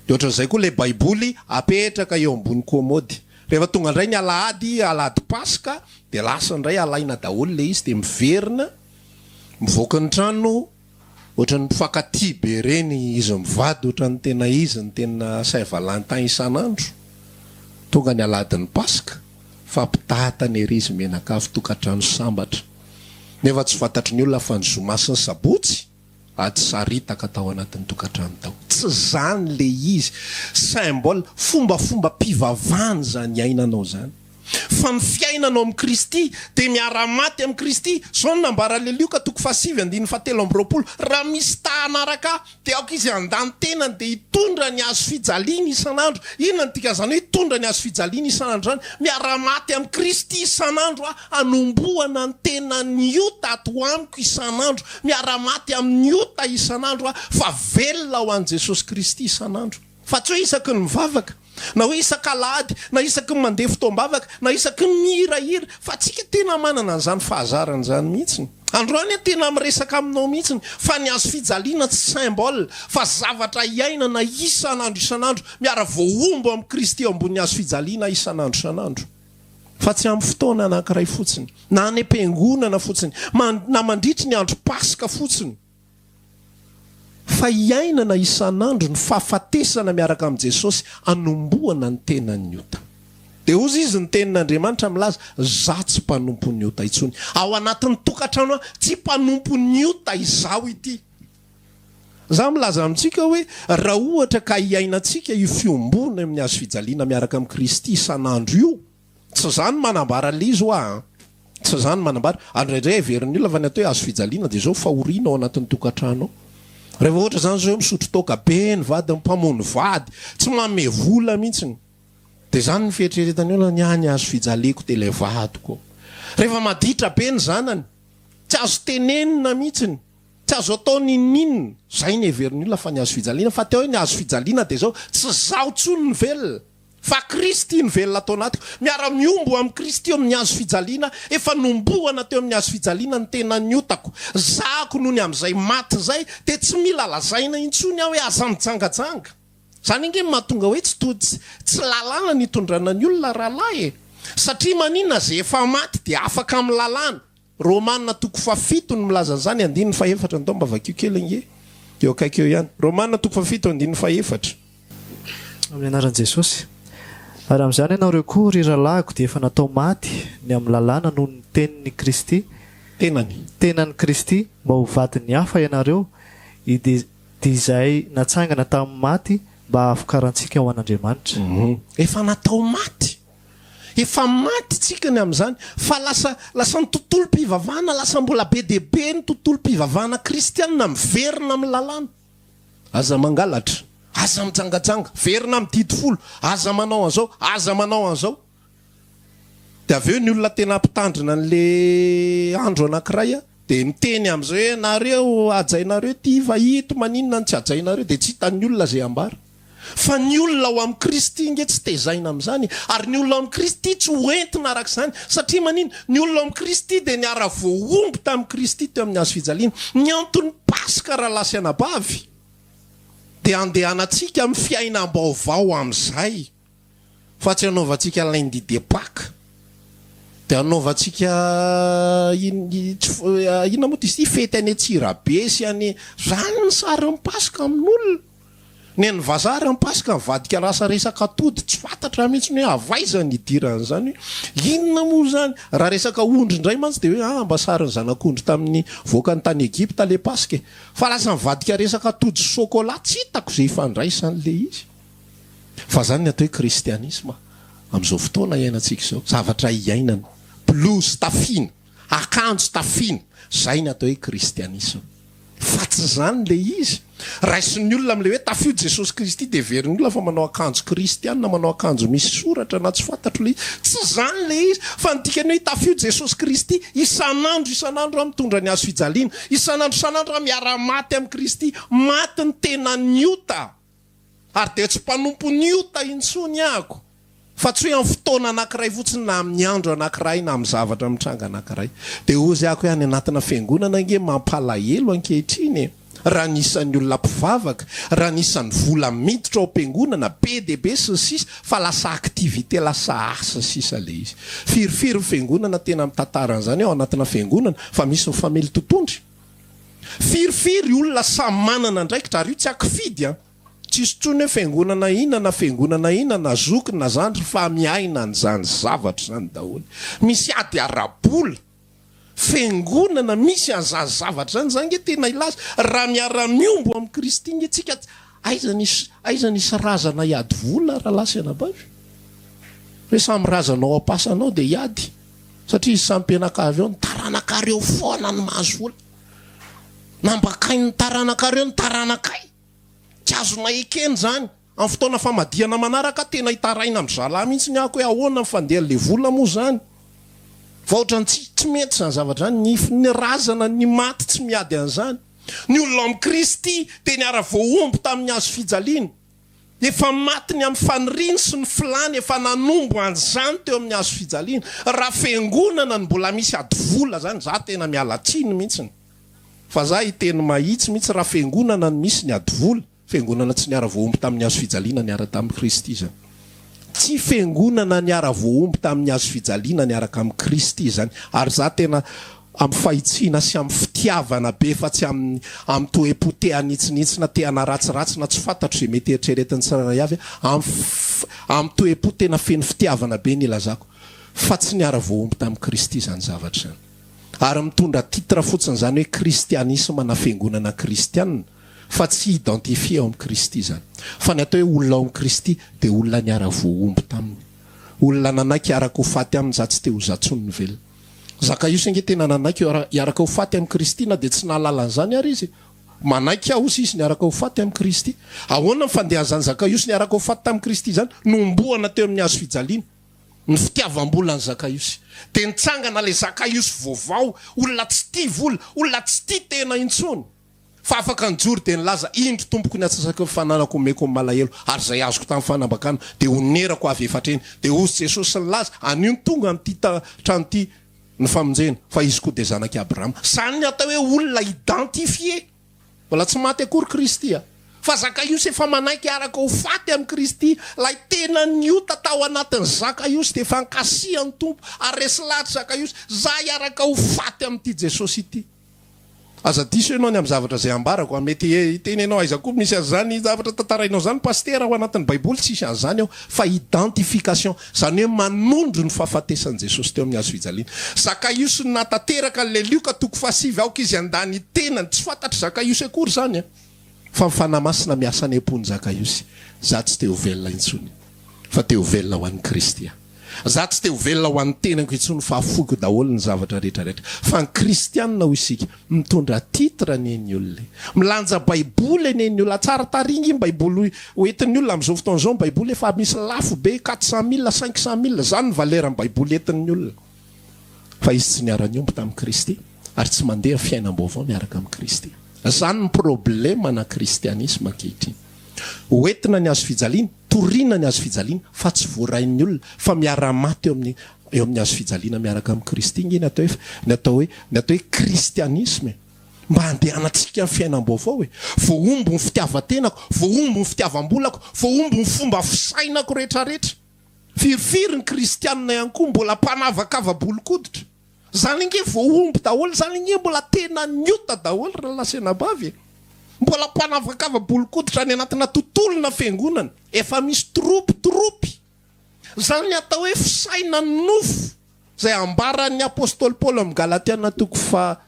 Speaker 1: de ohatran'izay koa le baiboly apetraka eo ambony komody rehefa tonga indray ny alahady paska de lasa indray alaina daholo le izy de miverina mivoaka ny trano ohatran'ny mifakaty be reny izy mivady ohatran'ny tena izy ny tena Saint-Valentin isan'andro tonga ny aladin'ny paska fampitatana ery izy menakavy tokantrano sambatra nefa tsy fantatry ny olona fa ny zoma sy ny sabotsy ady saritaka tao anatin'ny tokantrano tao tsy zany le izy symbole fombafomba mpivavany zany iainanao zany fa ny fiainanao amin'ny Kristy de miara-maty amin'ny Kristy zao nambara lelioka toko 7:7 raha misy tahanaraka de aoka izy andany tenany de hitondra ny azo fijaliana isan'andro inona ny tika zany hoe hitondra ny azo fijaliana isan'andro zany miara-maty amin'ny Kristy isan'andro anomboana ny tenany ota ato amiko isan'andro miara-maty amin'ny ota isan'andro fa velona ho an' Jesosy Kristy isan'andro fa tsy hoe isaky ny mivavaka na hoe isan-kalady na isaky ny mandeha fotoam-bavaka na isaky ny mihirahira fa tsika tena manana an'izany fahazarana zany mihitsiny androany tena miresaka aminao mihitsiny fa ny azo fijaliana tsy symbole fa zavatra iainana isan'andro miara voaombo amin'ny Kristy ambony azo fijaliana isan'andro fa tsy amin'ny fotoana anankiray fotsiny na any am-piangonana fotsiny na mandritry ny andro paska fotsiny fa iainana isan'andro ny fahafatesana miaraka amin'i Jesosy anomboana ny tenany ota de ozy izy ny tenin'Andriamanitra milaza za tsy mpanompo ny ota intsony ao anatin'ny tokantrano tsy mpanompo ny ota izao ity za milaza amintsika hoe raha ohatra ka iainantsika io fiombona amin'ny azo fijaliana miaraka amin'ny Kristy isan'andro io tsy zany manambara le izy hoa tsy zany manambara andrindray veriny olona fa ny atao hoe azo fijaliana de zao fahoriana ao anatin'ny tokantrano rehefa ohatra zany zao misotro toka be ny vady mpamony vady tsy manome vola mihitsiny de zany ny fieritreretany olona ny any azo fijaleko de le vadiko rehefa maditra be ny zanany tsy azo tenenina mihitsiny tsy azo atao ninninina zay ny heveriny olona fa ny azo fijaliana fa teo hoe ny azo fijaliana de zao tsy zao tsony ny velona fa Kristy ny velona atao anatiko miara-miombo amin'ny Kristy eo amin'ny azo fijaliana efa nomboana teo amin'ny azo fijaliana ny tena ny otako zako noho ny amin'izay maty zay de tsy mila lazaina intsony aho hoe aza mijangajanga zany inge mahatonga hoe tsy lalàna nitondrana ny olona rahalahy satria maninona zay efa maty de afaka amin'ny lalàna Romanina toko 7 ny milaza zany 4 ndao mba vakio kely nge eo akaiky eo ihany Romanina toko 7
Speaker 3: amin'ny anaran'i Jesosy ary amin'izany ianao reo koa ry rahalahyko dia efa natao maty ny amin'ny lalàna noho ny tenin'ny Kristy tenan'ny Kristy mba ho vadiny hafa ianareo dia izay natsangana tamin'ny maty mba hahavokarantsika ho an'Andriamanitra
Speaker 1: efa natao maty efa maty tsika ny amin'izany fa lasa ny tontolo mpivavahana lasa mbola be deaibe ny tontolo mpivavahana kristianina miverina amin'ny lalàna aza mangalatra aza mijangajanga verina mididy folo aza manao an'izao de avy eo ny olona tena mpitandrina n'le andro anankiray de miteny am'izao hoe nareo ajainareo ty vahito maninona ny tsy ajainareo de tsy hitan'ny olona zay ambara fa ny olona ao amin'ny Kristy nge tsy tezaina amin'izany ary ny olona ao amin'ny Kristy tsy hoentina araka izany satria manino ny olona ao amin'ny Kristy de niara voaomby tamin'ny Kristy teo amin'ny hazo fijaliana ny antony paska raha lasy anabavy de andehanantsika amin'ny fiainam-baovao amin'izay fa tsy anaovantsika lundi de Pâques de anaovantsika inona moa izy ty fety any Antsirabe sy any zany ny sary ny paska amin'olona ny vazary ny paska nivadika rasa resaka atody tsy fantatra mihitsy ny hoe avaizany idiran'izany hoe inona moa zany raha resaka ondry indray mantsy de hoe mba sary ny zanak'ondry tamin'ny voaka ny tany Egypta le paska fa lasa nivadika resaka atody sy chocolat tsy hitako zay ifandraisany le izy fa zany ny atao hoe kristianisma amin'izao fotoana iainantsika izao zavatra iainana blouse tafina akanjo tafina zay ny atao hoe kristianisma fa tsy zany le izy raisin'ny olona am'le hoe tafio Jesosy Kristy de veriny olona fa manao akanjo kristianina manao akanjo misy soratra na tsy fantatro le izy tsy zany le izy fa nydikany hoe tafio Jesosy Kristy isan'andro raha mitondra ny hazo fijaliana isan'andro raha miara-maty amin'ny Kristy maty ny tena niota ary de tsy mpanompo niota intsony ako fa tsy hoe amin'ny fotoana anankiray fotsiny na amin'ny andro anankiray na amin'ny zavatra mitranga anankiray de ozy ako hoe any anatina fiangonana nge mampalahelo ankehitriny raha nisan'ny olona mpivavaka raha nisan'ny vola miditra ao am-piangonana be de be sy sisa fa lasa aktivité lasa asa sisa le izy firifiry fiangonana tena mitantaran'izany ao anatina fiangonana fa misy ny famely totondry firifiry olona samy manana ndraikitra ary io tsy akifidy tsisy tsony hoe fiangonana fiangonana na zoky na zandry fa miaina n'zany zavatra zany daholo misy ady arabola fiangonana misy an'zany zavatra zany nge tena ilaza raha miara-miombo amin'ny Kristy nge tsika aiza nisy razana iady vola raha lasy anabavy hoe samy razanao ampasanao de iady satria izy samy mpianakavy eo ny taranakareo foana ny mahazo vola nambakay ny taranakareo ny taranakay tsy azona ekeny zany amin'ny fotoana famadiana manaraka tena hitaraina amin'ny zalahy mihitsy ny ako hoe ahoana mifandeha le vola moa zany fa ohatrany tsy mety zany zavatra zany ny razana ny maty tsy miady an'izany ny olona amin'ny Kristy de niara voaomby tamin'ny hazo fijaliana efa maty ny amin'ny faniriny sy ny filany efa nanombo an'izany teo amin'ny hazo fijaliana raha fiangonana ny mbola misy ady vola zany za tena mialatsiny mihitsiny fa za hiteny mahitsy mihitsy raha fiangonana ny misy ny ady vola fiangonana tsy niara voaomby tamin'ny hazo fijaliana niara tamin'ny Kristy zany tsy fiangonana niara voaomby tamin'ny hazo fijaliana niaraka amin'ny Kristy zany ary za tena amin'ny fahitsiana sy amin'ny fitiavana be fa tsy amin'ny toe-po te hanitsinitsina te hana ratsiratsy na tsy fantatro zay mety eritreretiny tsirairay avy amin'ny toe-po tena feny fitiavana be ny ilazako fa tsy niara voaomby tamin'ny Kristy zany zavatra zany ary mitondra titra fotsiny zany hoe kristianisma na fiangonana kristianina fa tsy identifie ao amin'ny Kristy zany fa ny atao hoe olona ao amin'ny Kristy de olona niara voaomby taminy olona nanaiky araka ho faty aminy za tsy te ho zatsony ny velona Zakaios nge tena nanaiky iaraka ho faty amin'ny Kristy na de tsy nahalala an'izany ary izy manaiky aho sy izy niaraka ho faty amin'ny Kristy ahoana fandehan'izany Zakaios niaraka ho faty tamin'ny Kristy zany nomboana teo amin'ny hazo fijaliana ny fitiavam-bola ny Zakaios de nitsangana le Zakaios vaovao olona tsy tia vola olona tsy tia tena intsony fa afaka nijory de nilaza indro tompoko ny atsasaka fananako meko malahelo ary zay azoko tamin'ny fanambakana de onerako avy efatreny de ozy Jesosy nilaza anio ny tonga amin'ty trano ty ny famonjena fa izy koa de zanaky Abrahama zany ny atao hoe olona identifié mbola tsy maty akory Kristy fa Zakaios efa manaiky araka ho faty amin'ny Kristy lay tena niota tao anatin'ny Zakaios de efa nkasiany tompo ary resy lahatra Zakaios za iaraka ho faty amin'ity Jesosy ity aza diso ianao ny amin'ny zavatra zay ambarako mety tenenao aiza koa misy azany zavatra tantarainao zany pastera ao anatin'ny baiboly tsisy an'izany ao fa identification zany hoe manondro ny fahafatesan'i Jesosy teo amin'ny hazo fijaliana Zakaios natateraka le lioka toko fasivy aoka izy andany tenany tsy fantatry Zakaios akory zany fa mifanamasina miasa ny ampony Zakaios za tsy te ho velona intsony fa te ho velona ho an'ny Kristy za tsy te ho velona ho an'ny tenako intsony fa afoky daholo ny zavatra rehetrarehetra fa ny kristianina ho isika mitondra titra ny eny olona milanja baiboly eny eny olona tsara taringy iny baiboly hoentin'ny olona amin'izao fotoana izao ny baiboly efa misy lafo be 400 000 500 000 zany ny valera ny baiboly entin'ny olona fa izy tsy niara-niomby tamin'ny Kristy ary tsy mandeha fiainam-baovao miaraka amin'ny Kristy. Zany ny problema na kristianisma ankehitriny. Hoentina ny azo fijaliana, toriana ny azo fijaliana, fa tsy voarain'ny olona, fa miara-maty eo amin'ny azo fijaliana miaraka amin'ny Kristy. Iny ny atao hoe kristianisme. Mba handehanantsika amin'ny fiainam-baovao hoe voaombo ny fitiavan-tenako, voaombo ny fitiavam-bolako, voaombo ny fomba fisainako rehetrarehetra. Firifiry ny kristianina ihany koa mbola mpanavakava-bolokoditra. Zany inge voaombo daholo, zany inge mbola tena niota daholo raha lasenabavy. Mbola mpanavakava-bolokoditra ny anatina tontolona fiangonana, efa misy tropy. Zany ny atao hoe fisaina nofo, zay ambaran'ny apôstôly Paoly amin'ny Galatiana 5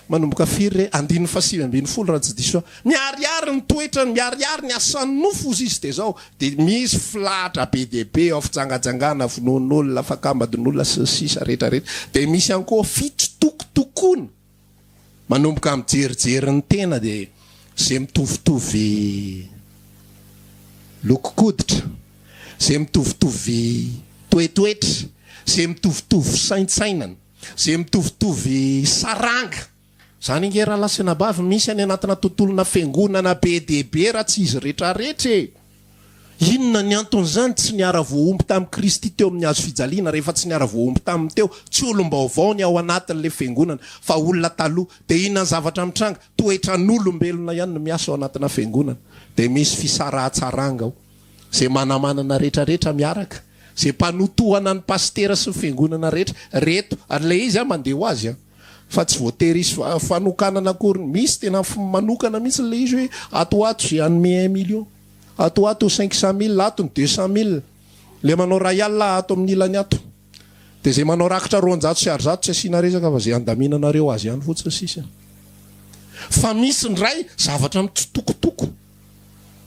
Speaker 1: manomboka 7:7 raha tsy diso. Miariary ny toetrany, miariary ny asan'ny nofo izy de zao. De misy filahatra be dehibe ao fijangajangana, finoan'olona, fakambadin'olona sy sisa rehetrarehetra. De misy ihany koa fitsitokotokona. Manomboka amin'ny jerijeriny tena de zay mitovitovy lokokoditra, zay mitovitovy toetoetra, zay mitovitovy saintsainana, zay mitovitovy saranga. Zany inge raha lasenabavy misy any anatina tontolona fiangonana be dehibe raha tsy izy rehetrarehetra. Inona ny anton'izany? Tsy niara voaomby tamin'ny Kristy teo amin'ny hazo fijaliana, rehefa tsy niara voaomby taminy teo, tsy olom-baovao ny ao anatin'le fiangonana, fa olona taloha. De inona ny zavatra mitranga? Toetran'olombelona ihany no miasa ao anatina fiangonana. De misy fisarahatsaranga ao, zay manamanana rehetrarehetra miaraka, zay mpanotohana ny pastera sy ny fiangonana rehetra reto, ary le izy mandeha ho azy fa tsy voatery izy fanokanana akory. Misy tena manokana mihitsy le izy hoe ato zay anome 1 million, ato 500 000, ato 200 000. Le manao rayal ato amin'ny ilany ato. De zay manao rakitra 200 sy 600 tsy asiana resaka fa zay andaminanareo azy ihany fotsiny sisa. Fa misy ndray zavatra mitsitokotoko,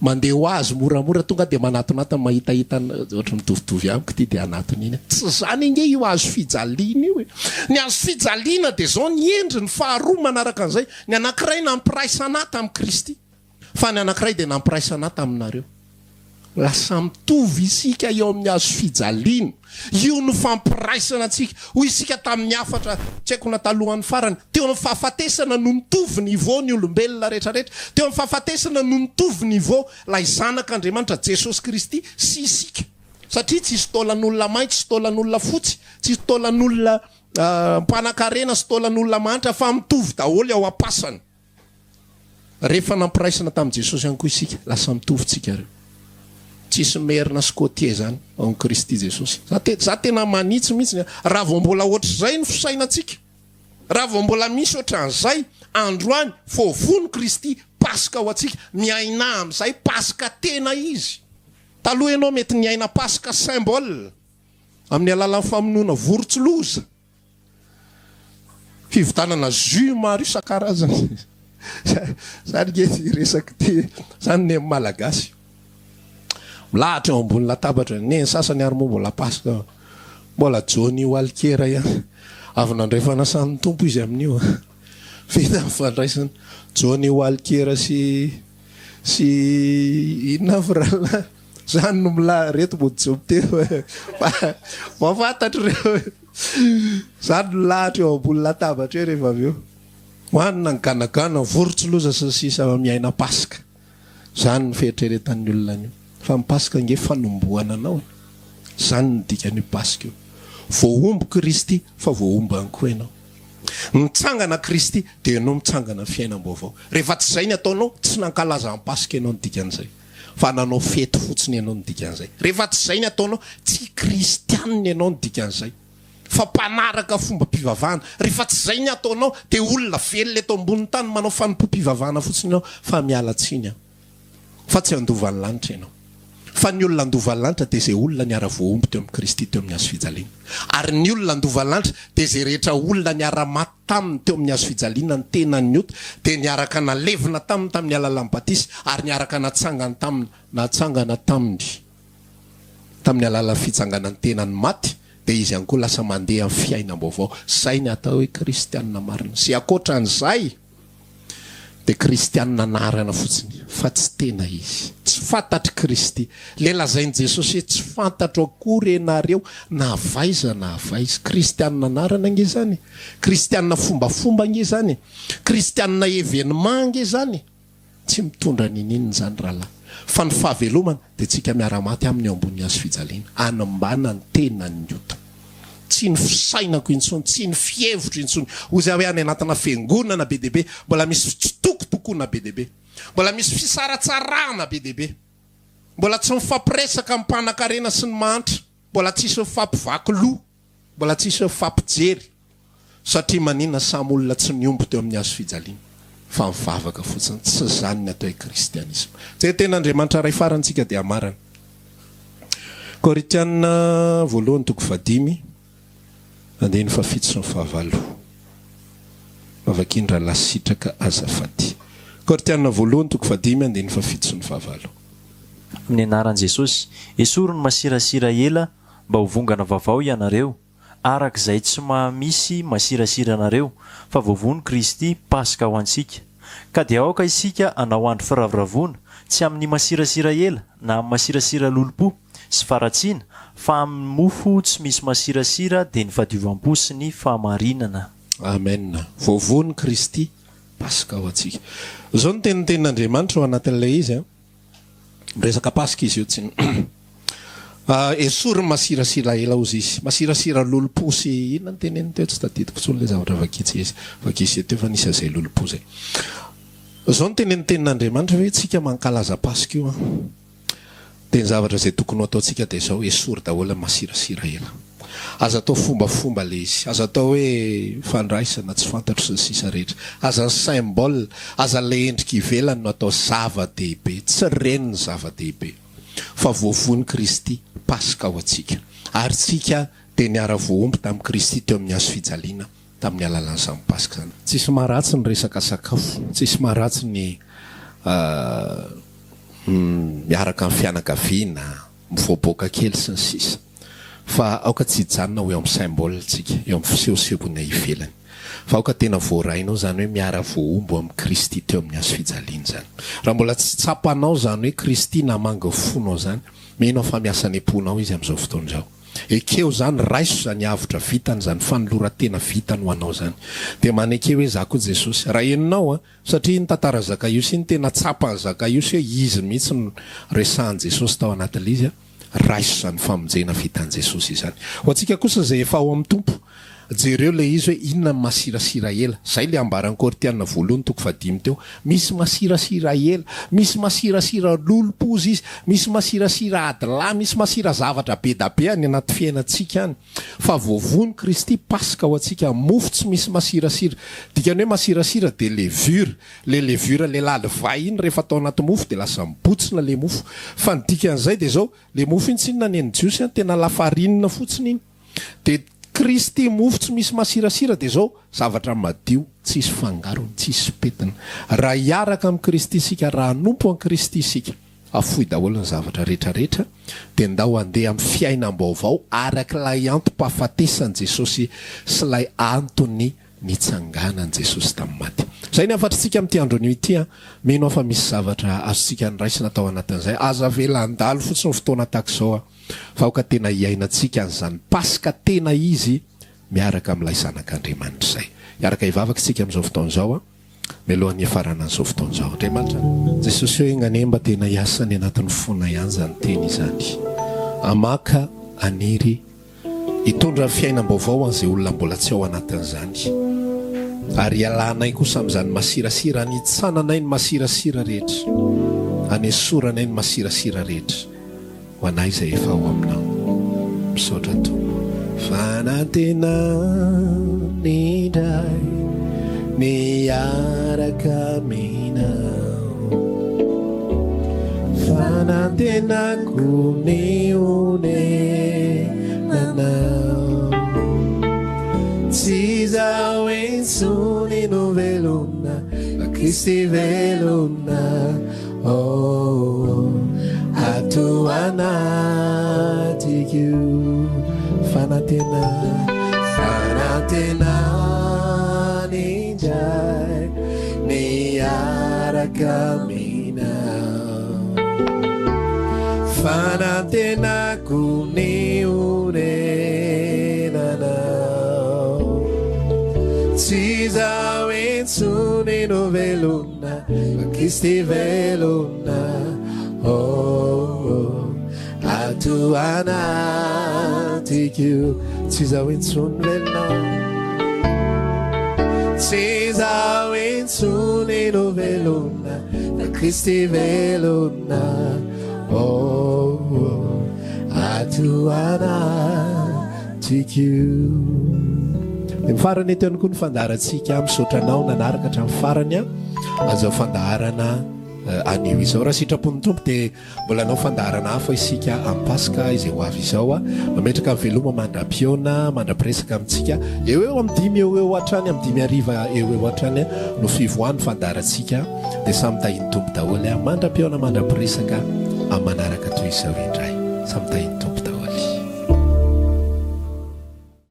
Speaker 1: mandeha ho azy moramora, tonga de manatonata mahitahita ohatra mitovitovy amiko ty de anatony iny. Tsy zany inge io azo fijaliana io. Ny azo fijaliana de zao ny endriny faharoa manaraka an'izay. Ny anankiray nampiraisana tamin'ny Kristy, fa ny anankiray de nampiraisana taminareo. Lasa mitovy isika eo amin'ny azo fijaliana. Io no fampiraisana antsika. Hoy isika tamin'ny afatra, tsy haiko na talohan'ny farany, teo amin'ny fahafatesana no mitovy niveau ny olombelona rehetrarehetra. Teo amin'ny fahafatesana no mitovy niveau lay zanak'Andriamanitra Jesosy Kristy sy isika. Satria tsy isy taolan'olona mainty, tsy taolan'olona fotsy, tsy taolan'olona mpanan-karena, sy taolan'olona manitra, fa mitovy daholo ao am-pasany. Rehefa nampiraisana tamin'i Jesosy ihany koa isika, lasa mitovy tsika reo. Tsisy merina sy kotie zany ao amin'ny Kristy Jesosy. Za tena manitsy mihitsy. Raha vao mbola ohatr'izay ny fisainantsika, raha vao mbola misy ohatran'izay, androany voavony Kristy paska ho atsika, miaina amin'izay paska tena izy. Taloha ianao mety niaina paska symbole amin'ny alalan'ny famonoana vorontsiloza, fivitanana jus maro isan-karazany. Zany nge resaky ty zany ny malagasy. Milahatra eo ambony latabatra, ny sasany ary moa mbola paska, mbola Johnny Walker ihany. Avy nandray fanasan'ny tompo izy amin'io. Vita fandraisana Johnny Walker sy inona vrala. Zany no milaha reto mbo job teo. Mafantatra reo. Zany milahatra eo ambony latabatra eo rehefa avy eo. Hoanina ny ganagana, vorontsiloza sy sisa miaina paska. Zany ny fieritreretan'ny olona io. Fa mipaska nge fanomboana anao. Zany ny dikan'io paska io. Voaombo Kristy fa voaombo ihany koa ianao. Mitsangana Kristy dia ianao mitsangana fiainam-baovao. Rehefa tsy izay ny ataonao, tsy nankalaza ny paska ianao ny dikan'izay, fa nanao fety fotsiny ianao ny dikan'izay. Rehefa tsy izay ny ataonao, tsy kristianina ianao ny dikan'izay, fa mpanaraka fomba mpivavahana. Rehefa tsy izay ny ataonao, dia olona velona eto ambony tany manao fanompo-mpivavahana fotsiny ianao, fa miala tsiny aho. Fa tsy andovan'ny lanitra ianao. Fa ny olona andovan'ny lanitra dia izay olona niara-voaomby teo amin'ny Kristy teo amin'ny hazo fijaliana. Ary ny olona andovan'ny lanitra dia izay rehetra olona niara-maty taminy teo amin'ny hazo fijaliana ny tena ny ota, dia niaraka nalevina taminy tamin'ny alalan'ny batisy, ary niaraka natsangana tamin'ny alalan'ny fitsanganany tena ny maty, dia izy ihany koa lasa mandeha amin'ny fiainam-baovao. Zay ny atao hoe kristianina marina. Sy ankoatran'izay de kristianina anarana fotsiny fa tsy tena izy tsy fantatry kristy le lazainy jesosy hoe tsy fantatro akory enareo na avaiza na avaiza kristianina anarana nge zany kristianina fombafomba nge zany kristianina événement nge zany tsy mitondra nininy zany rahalahy fa ny fahavelomana de tsika miara-maty amin'ny ambony azo fijaliana anambana ny tena ny ota tsy ny fisainako intsony tsy ny fievotro intsony ozy hoe any anatina fiangonana be deaibe mbola misy fitsitokotokoana be deaibe mbola misy fisaratsarahana be deaibe mbola tsy mifampiresaka mimpanankarena sy ny mantra mbola tsisy mifampivaky loha mbola tsisy mifampijery satria manina samy olona tsy niombo teo amin'ny azo fijaliana fa mivavaka fotsiny tsy zany ny atao hoe kristianisme zay tena andriamanitra ray farantsika dia amarana Korinthiana voalohany toko 5 andeny fa fito sy ny fahavalo vavakindra lasitraka azafady Korinthiana voalohany toko 5 andeny fa fito sy ny fahavalo
Speaker 2: amin'ny anaran'i Jesosy esorony masirasira ela mba ho vongana vaovao ianareo arak'izay tsy mahamisy masirasira anareo fa voavony Kristy paska ho antsika ka dia aoka isika anao andro firaviravona tsy amin'ny masirasira ela na amin'ny masirasira lolopo sy faratsiana fa amin'ny mofo tsy misy masirasira dia ny fahadiovam-po sy ny fahamarinana
Speaker 1: amen voavony Kristy paska ho antsika zao ny tenitenin'Andriamanitra ao anatin'ilay izy resaka paska izy io tsy esory masirasira ela ozy izy masirasira lolopo sy inona ny teneny teo tsy tadidiko tsony le zavatra vakitsy izy vakitsy teo fa nisy zay lolopo zay zao ny tenitenin'Andriamanitra hoe tsika mankalaza paska io de ny zavatra zay tokony ataotsika de zao esory daholo masirasira ela aza atao fombafomba le izy aza atao hoe fandraisana tsy fantatro sy ny sisa rehetra aza ny symbole aza le endrika ivelany no atao zava-dehibe tsy reny ny zava-dehibe fa voavony Kristy paska ho antsika ary tsika de niara voaomby tamin'ny Kristy teo amin'ny azo fijaliana tamin'ny alalan'izany paska zany tsisy maharatsy ny resaka sakafo tsisy maharatsy ny miaraka amin'ny fianakaviana mivoaboaka kely sy ny sisa fa aoka tsy hijanona ho eo amin'ny symbole tsika eo amin'ny fisehosehona ivelany fa aoka tena voarainao zany hoe miara voaombo amin'ny Kristy teo amin'ny azo fijaliana zany raha mbola tsy tsapanao zany hoe Kristy namanga fonao zany menao fa miasany amponao izy amin'izao fotoan'izao ekeo zany raiso zany avotra vitany zany fanolora-tena vitany ho anao zany de manekeo hoe za koa Jesosy raha eninao satria ny tantara Zakaios ny tena tsapany Zakaios hoe izy mihitsy ny resahan Jesosy tao anatin'ilay izy raiso zany famonjena vitan' Jesosy izany ho antsika kosa zay efa ao amin'ny tompo jereo le izy hoe inona masirasira ela zay le ambaran'ny Korinthiana voalohany toko 5 teo misy masirasira ela misy masirasira lolopozy izy misy masirasira adila misy masira zavatra be da be any anaty fiainantsika any fa voavony Kristy paska ho antsika mofo tsy misy masirasira dikany hoe masirasira de le levure le lalivay iny rehefa atao anaty mofo de lasa mibotsina le mofo fa ny dikan'izay de zao le mofo iny tsy inona ny jiosy tena lafarinina fotsiny iny de Kristy mofo tsy misy masirasira de zao zavatra madio tsisy fangarony tsisy petina raha hiaraka amin'ny Kristy isika raha nompo an Kristy isika afoy daholo ny zavatra rehetrarehetra de ndao andeha amin'ny fiainam-baovao arak'ilay antom-pahafatesan'i Jesosy sy lay antony nitsanganan Jesosy tamin'ny maty zay ny afatritsika amin'ity andron'io ity meno fa misy zavatra azontsika niraisina tao anatin'izay aza velandalo fotsiny ny fotoana tahak'izao fa aoka tena hiainantsika an'izany paska tena izy miaraka amin'ilay zanak'Andriamanitra zay hiaraka hivavaka isika amin'izao fotoan'izao mialohan'ny hiafarana an'izao fotoan'izao Andriamanitra Jesosy hoe nganemba tena hiasany anatin'ny fona ihany zany teny izany amaka aniry hitondra fiainam-baovao an'izay olona mbola tsy ao anatin'izany ary ialanay kosa amin'izany masirasira anitsananay ny masirasira rehetra anesoranay ny masirasira rehetra ho anay izay efa ao aminao misaotra to fanantena ny dray miaraka aminao fanantenako ny onenanao tsy zaho ensony no velona fa Kristy velona ato anatiko fanantena ny dray ny fiarakamina fanantenako ny orenanao tsy zaho etsony no velona fa Kristy velona ato anatiko tsy zaho etsony velona tsy zaho etsony no velona fa Kristy velona ato anatiko. Dia mifarany eto ihany koa ny fandaharantsika misotranao nanaraka hatramin'ny farany azao fandaharana anio izao raha sitrapony tompo dia mbola anao fandaharana hafa isika amin'ny Pasika izay ho avy izao mametraka amin'ny veloma mandra-piona mandra-piresaka amintsika eo amin'ny 5 eo hatrany amin'ny 5 hariva eo hatrany no fivoahany fandaharantsika dia samy tahiny tompo daholo mandra-piona mandra-piresaka amin'ny manaraka toy izao indray samy tahiny tompo.